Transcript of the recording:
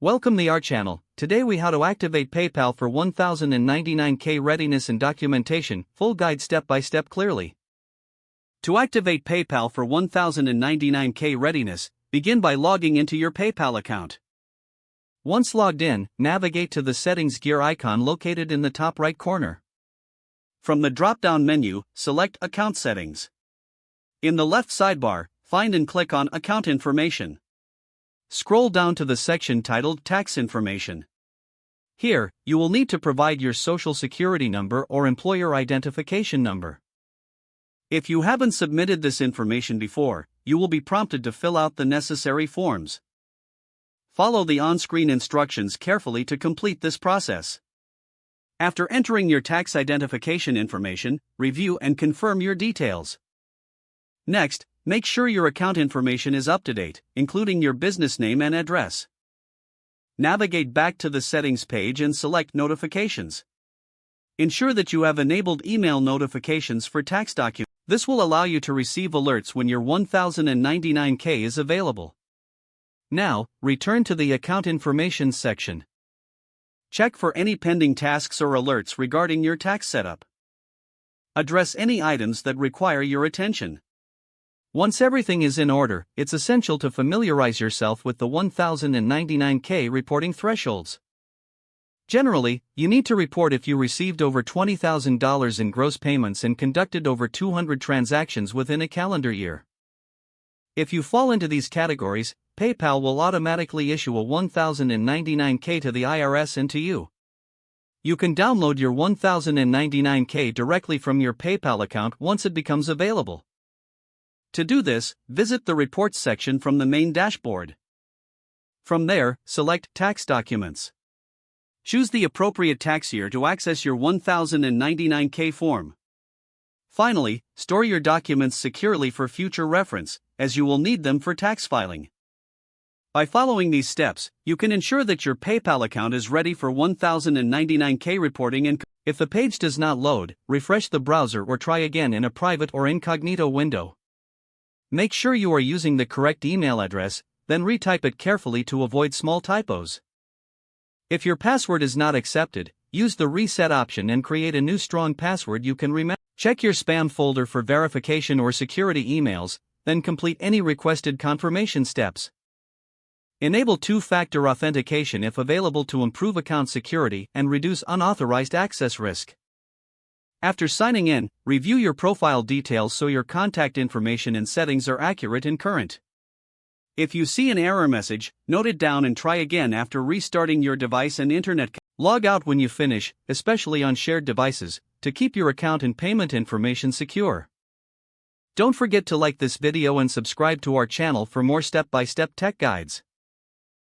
Welcome to our channel. Today we how to activate PayPal for 1099K readiness and documentation, full guide step by step clearly. To activate PayPal for 1099K readiness, begin by logging into your PayPal account. Once logged in, navigate to the settings gear icon located in the top right corner. From the drop-down menu, select Account Settings. In the left sidebar, find and click on Account Information. Scroll down to the section titled Tax Information. Here, you will need to provide your social security number or employer identification number. If you haven't submitted this information before, you will be prompted to fill out the necessary forms. Follow the on-screen instructions carefully to complete this process. After entering your tax identification information, review and confirm your details. Next, make sure your account information is up to date, including your business name and address. Navigate back to the settings page and select Notifications. Ensure that you have enabled email notifications for tax documents. This will allow you to receive alerts when your 1099K is available. Now, return to the Account Information section. Check for any pending tasks or alerts regarding your tax setup. Address any items that require your attention. Once everything is in order, it's essential to familiarize yourself with the 1099K reporting thresholds. Generally, you need to report if you received over $20,000 in gross payments and conducted over 200 transactions within a calendar year. If you fall into these categories, PayPal will automatically issue a 1099K to the IRS and to you. You can download your 1099K directly from your PayPal account once it becomes available. To do this, visit the Reports section from the main dashboard. From there, select Tax Documents. Choose the appropriate tax year to access your 1099K form. Finally, store your documents securely for future reference, as you will need them for tax filing. By following these steps, you can ensure that your PayPal account is ready for 1099K reporting and if the page does not load, refresh the browser or try again in a private or incognito window. Make sure you are using the correct email address, then retype it carefully to avoid small typos. If your password is not accepted, use the reset option and create a new strong password you can remember. Check your spam folder for verification or security emails, then complete any requested confirmation steps. Enable two-factor authentication if available to improve account security and reduce unauthorized access risk. After signing in, review your profile details so your contact information and settings are accurate and current. If you see an error message, note it down and try again after restarting your device and internet. Log out when you finish, especially on shared devices, to keep your account and payment information secure. Don't forget to like this video and subscribe to our channel for more step-by-step tech guides.